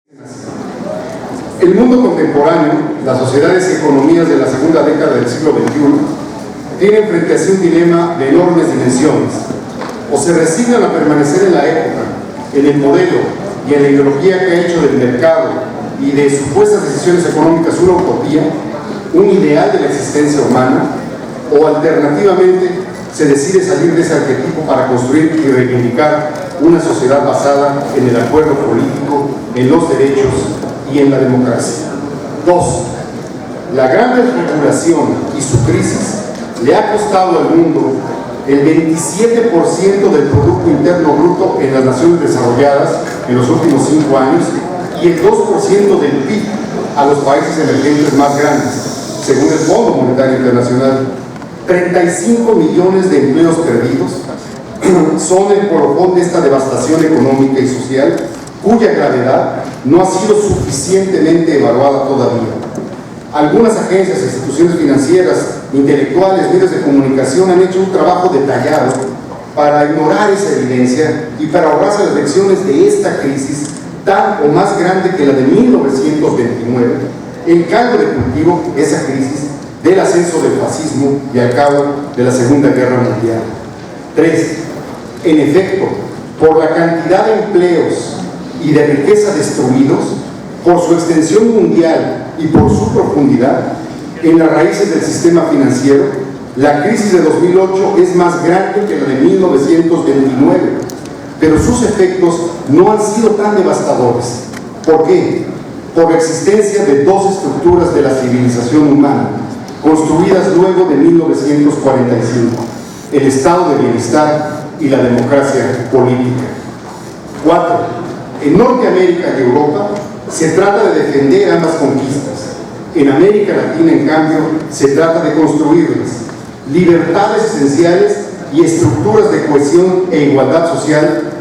El mundo contemporáneo, las sociedades y economías de la segunda década del siglo XXI, tienen frente a sí un dilema de enormes dimensiones. O se resignan a permanecer en la época, en el modelo y en la ideología que ha hecho del mercado y de supuestas decisiones económicas una utopía, un ideal de la existencia humana, o alternativamente se decide salir de ese arquetipo para construir y reivindicar una sociedad basada en el acuerdo político, en los derechos y en la democracia. 2. La gran desregulación y su crisis le ha costado al mundo el 27% del Producto Interno Bruto en las naciones desarrolladas en los últimos 5 años y el 2% del PIB a los países emergentes más grandes, según el Fondo Monetario Internacional. 35 millones de empleos perdidos son el colofón de esta devastación económica y social, cuya gravedad no ha sido suficientemente evaluada todavía. Algunas agencias, instituciones financieras, intelectuales, medios de comunicación han hecho un trabajo detallado para ignorar esa evidencia y para ahorrarse las lecciones de esta crisis tan o más grande que la de 1929, el caldo de cultivo, esa crisis, del ascenso del fascismo y al cabo de la Segunda Guerra Mundial. 3. En efecto, por la cantidad de empleos y de riqueza destruidos, por su extensión mundial y por su profundidad en las raíces del sistema financiero, la crisis de 2008 es más grande que la de 1929, pero sus efectos no han sido tan devastadores. ¿Por qué? Por la existencia de dos estructuras de la civilización humana, construidas luego de 1945, el estado de bienestar y la democracia política. 4. En Norteamérica y Europa se trata de defender ambas conquistas. En América Latina, en cambio, se trata de construirlas. Libertades esenciales y estructuras de cohesión e igualdad social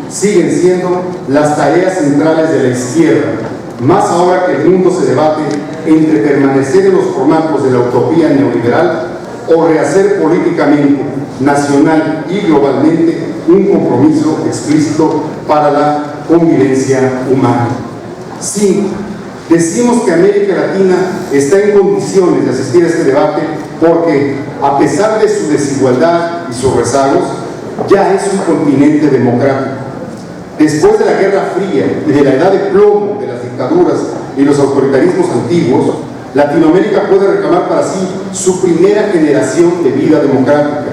siguen siendo las tareas centrales de la izquierda, más ahora que el mundo se debate entre permanecer en los formatos de la utopía neoliberal o rehacer políticamente, nacional y globalmente un compromiso explícito para la convivencia humana. 5. Decimos que América Latina está en condiciones de asistir a este debate porque, a pesar de su desigualdad y sus rezagos, ya es un continente democrático. Después de la Guerra Fría y de la edad de plomo de las dictaduras y los autoritarismos antiguos, Latinoamérica puede reclamar para sí su primera generación de vida democrática.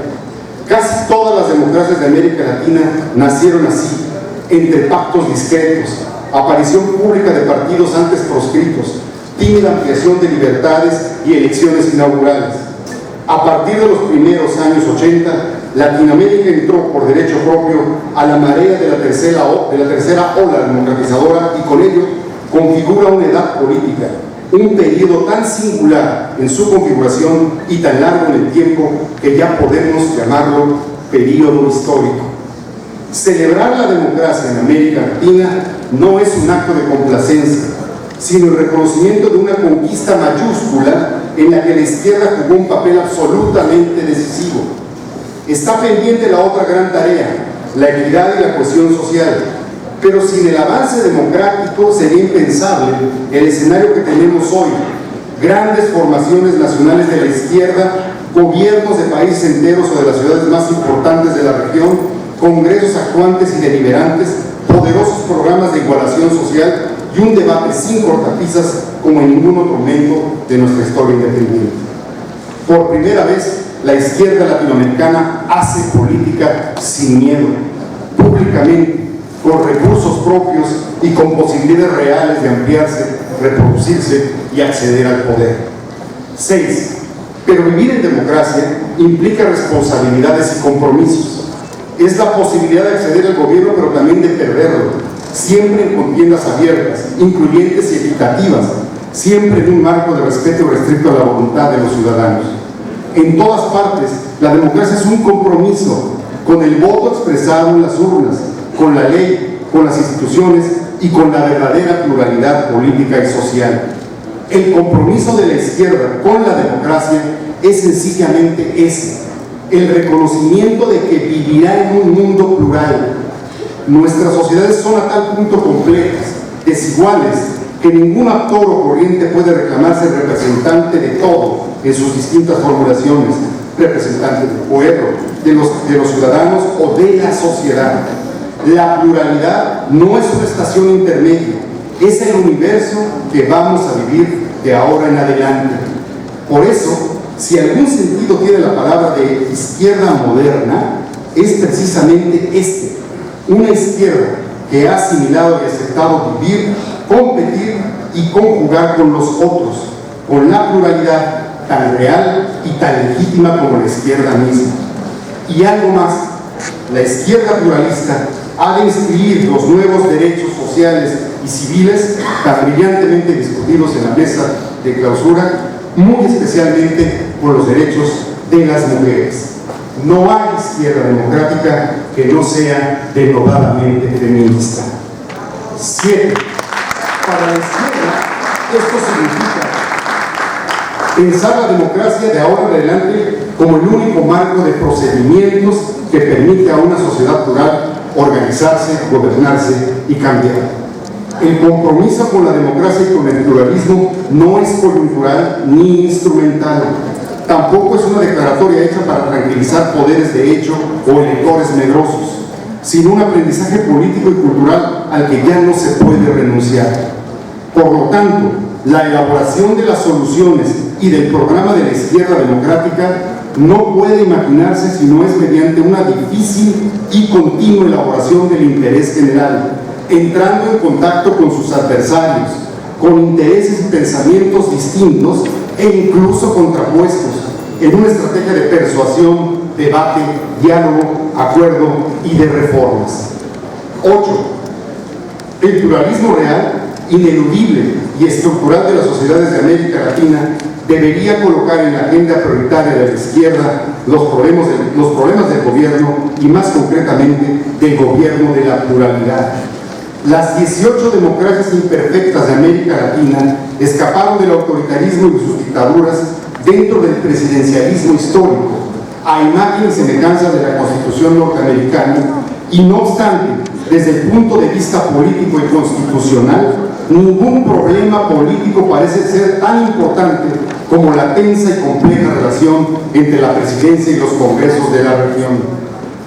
Casi todas las democracias de América Latina nacieron así, entre pactos discretos, aparición pública de partidos antes proscritos, tímida ampliación de libertades y elecciones inaugurales. A partir de los primeros años 80, Latinoamérica entró por derecho propio a la marea de la tercera ola democratizadora y con ello configura una edad política, un periodo tan singular en su configuración y tan largo en el tiempo que ya podemos llamarlo periodo histórico. Celebrar la democracia en América Latina no es un acto de complacencia, sino el reconocimiento de una conquista mayúscula en la que la izquierda jugó un papel absolutamente decisivo. Está pendiente la otra gran tarea, la equidad y la cohesión social, pero sin el avance democrático sería impensable el escenario que tenemos hoy: grandes formaciones nacionales de la izquierda, gobiernos de países enteros o de las ciudades más importantes de la región, congresos actuantes y deliberantes, poderosos programas de igualación social y un debate sin cortapisas como en ningún otro momento de nuestra historia independiente. Por primera vez, la izquierda latinoamericana hace política sin miedo, públicamente, con recursos propios y con posibilidades reales de ampliarse, reproducirse y acceder al poder. 6. Pero vivir en democracia implica responsabilidades y compromisos. Es la posibilidad de acceder al gobierno, pero también de perderlo, siempre en contiendas abiertas, incluyentes y equitativas, siempre en un marco de respeto restricto a la voluntad de los ciudadanos. En todas partes, la democracia es un compromiso con el voto expresado en las urnas, con la ley, con las instituciones y con la verdadera pluralidad política y social. El compromiso de la izquierda con la democracia es sencillamente ese: el reconocimiento de que vivirá en un mundo plural. Nuestras sociedades son a tal punto complejas, desiguales, que ningún actor o corriente puede reclamarse representante de todo en sus distintas formulaciones, representante del pueblo, de los ciudadanos o de la sociedad. La pluralidad no es una estación intermedia, es el universo que vamos a vivir de ahora en adelante. Por eso, si algún sentido tiene la palabra de izquierda moderna, es precisamente una izquierda que ha asimilado y aceptado vivir, competir y conjugar con los otros, con la pluralidad tan real y tan legítima como la izquierda misma. Y algo más, la izquierda pluralista ha de inscribir los nuevos derechos sociales y civiles tan brillantemente discutidos en la mesa de clausura, muy especialmente por los derechos de las mujeres. No hay izquierda democrática que no sea denodadamente feminista. 7. Para la izquierda, esto significa pensar la democracia de ahora en adelante como el único marco de procedimientos que permite a una sociedad plural organizarse, gobernarse y cambiar. El compromiso con la democracia y con el pluralismo no es coyuntural ni instrumental. Tampoco es una declaratoria hecha para tranquilizar poderes de hecho o electores medrosos, sino un aprendizaje político y cultural al que ya no se puede renunciar. Por lo tanto, la elaboración de las soluciones y del programa de la izquierda democrática no puede imaginarse si no es mediante una difícil y continua elaboración del interés general, entrando en contacto con sus adversarios, con intereses y pensamientos distintos e incluso contrapuestos, en una estrategia de persuasión, debate, diálogo, acuerdo y de reformas. 8. El pluralismo real, ineludible y estructural de las sociedades de América Latina debería colocar en la agenda prioritaria de la izquierda los problemas del gobierno y más concretamente del gobierno de la pluralidad. Las 18 democracias imperfectas de América Latina escaparon del autoritarismo y sus dictaduras dentro del presidencialismo histórico, a imagen y semejanza de la Constitución norteamericana, y no obstante, desde el punto de vista político y constitucional, ningún problema político parece ser tan importante como la tensa y compleja relación entre la presidencia y los congresos de la región.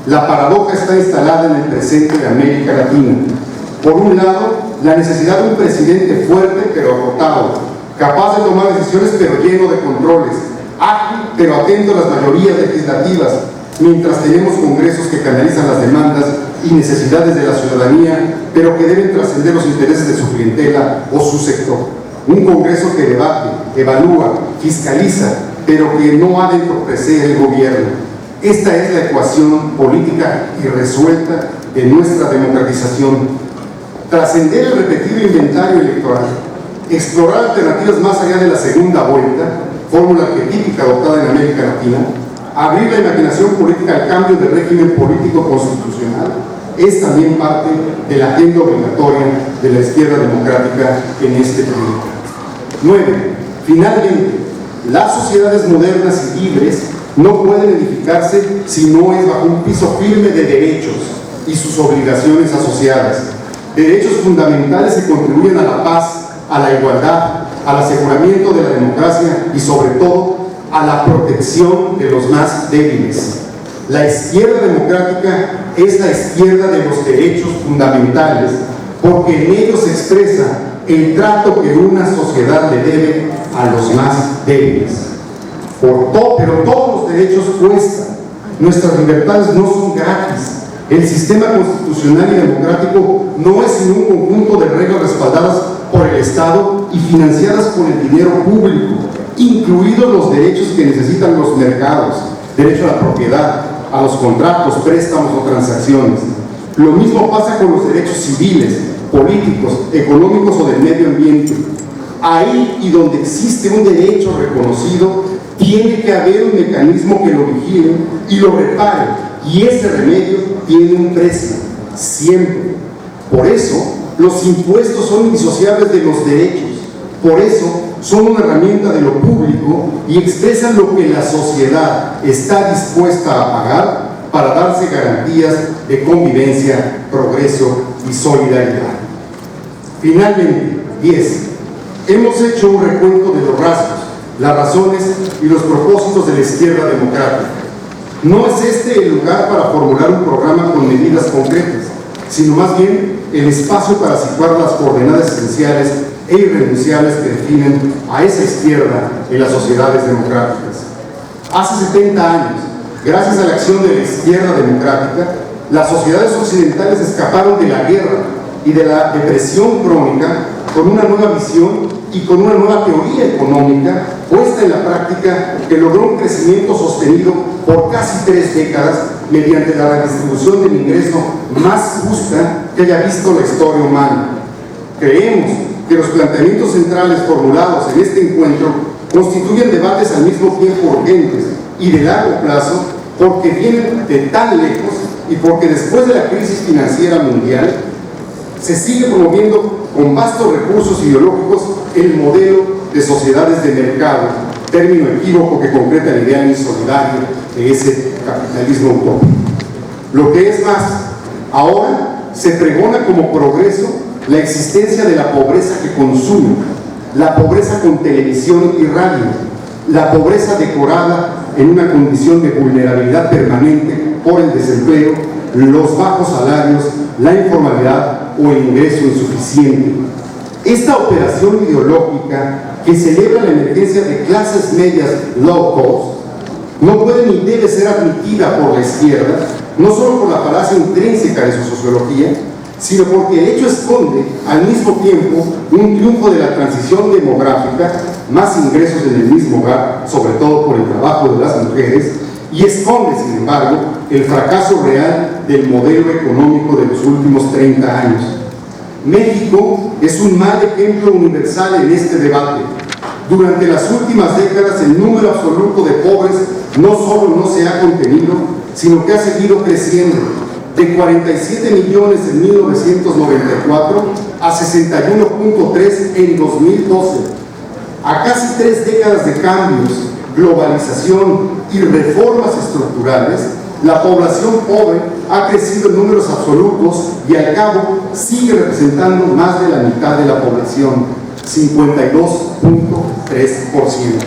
La paradoja está instalada en el presente de América Latina. Por un lado, la necesidad de un presidente fuerte pero agotado, capaz de tomar decisiones pero lleno de controles, ágil pero atento a las mayorías legislativas, mientras tenemos congresos que canalizan las demandas y necesidades de la ciudadanía, pero que deben trascender los intereses de su clientela o su sector. Un congreso que debate, evalúa, fiscaliza, pero que no ha de entorpecer el gobierno. Esta es la ecuación política irresuelta de nuestra democratización. Trascender el repetido inventario electoral, explorar alternativas más allá de la segunda vuelta, fórmula arquetípica adoptada en América Latina, abrir la imaginación política al cambio de régimen político constitucional, es también parte de la agenda obligatoria de la izquierda democrática en este periodo. 9. Finalmente, las sociedades modernas y libres no pueden edificarse si no es bajo un piso firme de derechos y sus obligaciones asociadas. Derechos fundamentales que contribuyen a la paz, a la igualdad, al aseguramiento de la democracia y sobre todo a la protección de los más débiles. La izquierda democrática es la izquierda de los derechos fundamentales, porque en ellos se expresa el trato que una sociedad le debe a los más débiles. Pero todos los derechos cuestan. Nuestras libertades no son gratis. El sistema constitucional y democrático no es sino un conjunto de reglas respaldadas por el Estado y financiadas con el dinero público, incluidos los derechos que necesitan los mercados, derecho a la propiedad, a los contratos, préstamos o transacciones. Lo mismo pasa con los derechos civiles, políticos, económicos o del medio ambiente. Ahí y donde existe un derecho reconocido, tiene que haber un mecanismo que lo vigile y lo repare, y ese remedio tiene un precio, siempre. Por eso, los impuestos son indisociables de los derechos. Por eso, son una herramienta de lo público y expresan lo que la sociedad está dispuesta a pagar para darse garantías de convivencia, progreso y solidaridad. Finalmente, 10. Hemos hecho un recuento de los rasgos, las razones y los propósitos de la izquierda democrática. No es este el lugar para formular un programa con medidas concretas, sino más bien el espacio para situar las coordenadas esenciales e irrenunciables que definen a esa izquierda en las sociedades democráticas. Hace 70 años, gracias a la acción de la izquierda democrática, las sociedades occidentales escaparon de la guerra y de la depresión crónica con una nueva visión y con una nueva teoría económica puesta en la práctica que logró un crecimiento sostenido por casi 3 décadas mediante la redistribución del ingreso más justa que haya visto la historia humana. Creemos que los planteamientos centrales formulados en este encuentro constituyen debates al mismo tiempo urgentes y de largo plazo porque vienen de tan lejos y porque después de la crisis financiera mundial se sigue promoviendo con vastos recursos ideológicos el modelo de sociedades de mercado, término equívoco que concreta el ideal insolidario de ese capitalismo utópico. Lo que es más, ahora se pregona como progreso la existencia de la pobreza que consume, la pobreza con televisión y radio, la pobreza decorada en una condición de vulnerabilidad permanente por el desempleo, los bajos salarios, la informalidad o el ingreso insuficiente. Esta operación ideológica que celebra la emergencia de clases medias low cost no puede ni debe ser admitida por la izquierda, no solo por la falacia intrínseca de su sociología, sino porque el hecho esconde al mismo tiempo un triunfo de la transición demográfica, más ingresos en el mismo hogar, sobre todo por el trabajo de las mujeres, y esconde, sin embargo, el fracaso real del modelo económico de los últimos 30 años. México es un mal ejemplo universal en este debate. Durante las últimas décadas el número absoluto de pobres no solo no se ha contenido, sino que ha seguido creciendo, de 47 millones en 1994 a 61.3 en 2012. A casi 3 décadas de cambios, globalización y reformas estructurales, la población pobre ha crecido en números absolutos y al cabo sigue representando más de la mitad de la población, 52.3%.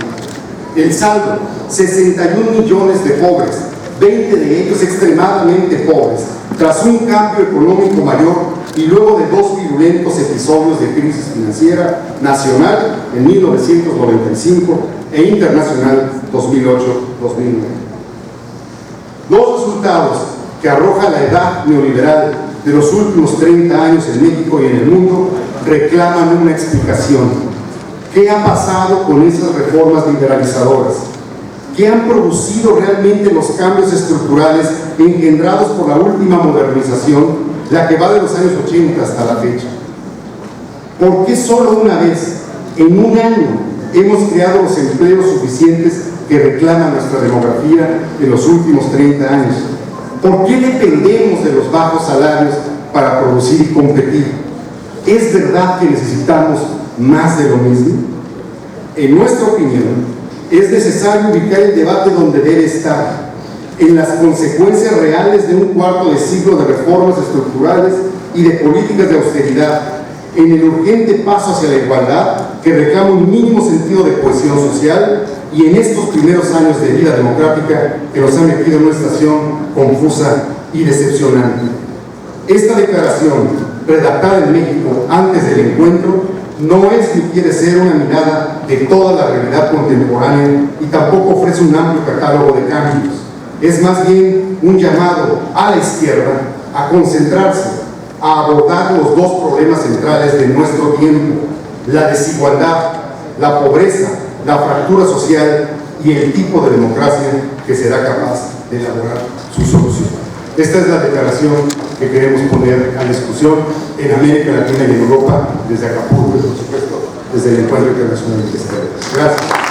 El saldo, 61 millones de pobres, 20 de ellos extremadamente pobres, tras un cambio económico mayor y luego de 2 virulentos episodios de crisis financiera nacional en 1995 e internacional 2008-2009. Dos resultados que arroja la edad neoliberal de los últimos 30 años en México y en el mundo reclaman una explicación. ¿Qué ha pasado con esas reformas liberalizadoras? ¿Qué han producido realmente los cambios estructurales engendrados por la última modernización, la que va de los años 80 hasta la fecha? ¿Por qué solo una vez, en un año, hemos creado los empleos suficientes que reclama nuestra demografía en los últimos 30 años? ¿Por qué dependemos de los bajos salarios para producir y competir? ¿Es verdad que necesitamos más de lo mismo? En nuestra opinión, es necesario ubicar el debate donde debe estar, en las consecuencias reales de un cuarto de siglo de reformas estructurales y de políticas de austeridad, en el urgente paso hacia la igualdad que reclama un mínimo sentido de cohesión social y en estos primeros años de vida democrática que nos han metido en una situación confusa y decepcionante. Esta declaración, redactada en México antes del encuentro, no es ni quiere ser una mirada de toda la realidad contemporánea y tampoco ofrece un amplio catálogo de cambios. Es más bien un llamado a la izquierda a concentrarse, a abordar los dos problemas centrales de nuestro tiempo: la desigualdad, la pobreza, la fractura social y el tipo de democracia que será capaz de elaborar su solución. Esta es la declaración que queremos poner a discusión en América Latina y en Europa, desde Acapulco y por supuesto desde el Encuentro Internacional de Izquierdas. Gracias.